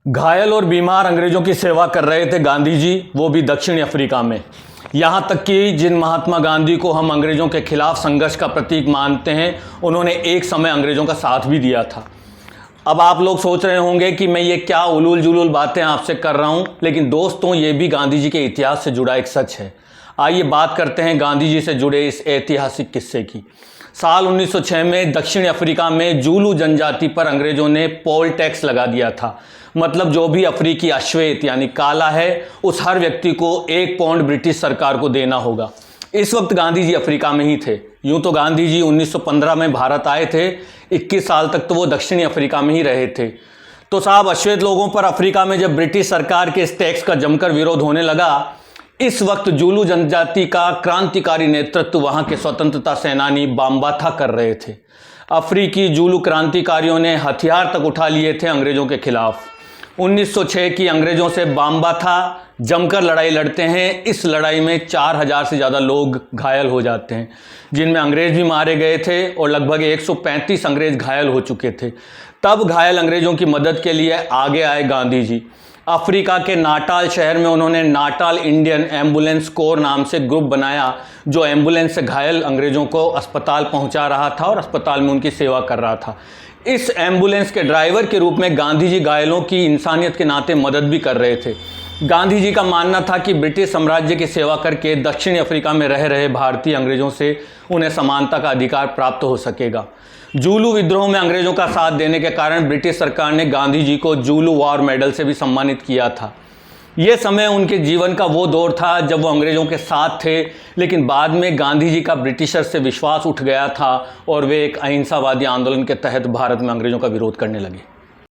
घायल और बीमार अंग्रेजों की सेवा कर रहे थे गांधी जी, वो भी दक्षिण अफ्रीका में। यहाँ तक कि जिन महात्मा गांधी को हम अंग्रेजों के खिलाफ संघर्ष का प्रतीक मानते हैं, उन्होंने एक समय अंग्रेजों का साथ भी दिया था। अब आप लोग सोच रहे होंगे कि मैं ये क्या उलूल जुलूल बातें आपसे कर रहा हूँ, लेकिन दोस्तों ये भी गांधी जी के इतिहास से जुड़ा एक सच है। आइए बात करते हैं गांधी जी से जुड़े इस ऐतिहासिक किस्से की। साल 1906 में दक्षिण अफ्रीका में जूलू जनजाति पर अंग्रेजों ने पोल टैक्स लगा दिया था। मतलब जो भी अफ्रीकी अश्वेत यानी काला है, उस हर व्यक्ति को 1 पाउंड ब्रिटिश सरकार को देना होगा। इस वक्त गांधी जी अफ्रीका में ही थे। यूं तो गांधी जी 1915 में भारत आए थे, 21 साल तक तो वो दक्षिणी अफ्रीका में ही रहे थे। तो साहब, अश्वेत लोगों पर अफ्रीका में जब ब्रिटिश सरकार के इस टैक्स का जमकर विरोध होने लगा, इस वक्त जूलू जनजाति का क्रांतिकारी नेतृत्व वहां के स्वतंत्रता सेनानी बाम्बाथा कर रहे थे। अफ्रीकी जूलू क्रांतिकारियों ने हथियार तक उठा लिए थे अंग्रेजों के खिलाफ। 1906 की अंग्रेजों से बाम्बाथा जमकर लड़ाई लड़ते हैं। इस लड़ाई में 4000 से ज़्यादा लोग घायल हो जाते हैं, जिनमें अंग्रेज भी मारे गए थे और लगभग 135 अंग्रेज घायल हो चुके थे। तब घायल अंग्रेजों की मदद के लिए आगे आए गांधी जी। अफ्रीका के नाटाल शहर में उन्होंने नाटाल इंडियन एम्बुलेंस कोर नाम से ग्रुप बनाया, जो एम्बुलेंस से घायल अंग्रेजों को अस्पताल पहुंचा रहा था और अस्पताल में उनकी सेवा कर रहा था। इस एम्बुलेंस के ड्राइवर के रूप में गांधी जी घायलों की इंसानियत के नाते मदद भी कर रहे थे। गांधी जी का मानना था कि ब्रिटिश साम्राज्य की सेवा करके दक्षिणी अफ्रीका में रह रहे भारतीय अंग्रेजों से उन्हें समानता का अधिकार प्राप्त हो सकेगा। जूलू विद्रोह में अंग्रेजों का साथ देने के कारण ब्रिटिश सरकार ने गांधी जी को जूलू वॉर मेडल से भी सम्मानित किया था। यह समय उनके जीवन का वो दौर था जब वो अंग्रेजों के साथ थे, लेकिन बाद में गांधी जी का ब्रिटिशर से विश्वास उठ गया था और वे एक अहिंसावादी आंदोलन के तहत भारत में अंग्रेजों का विरोध करने लगे।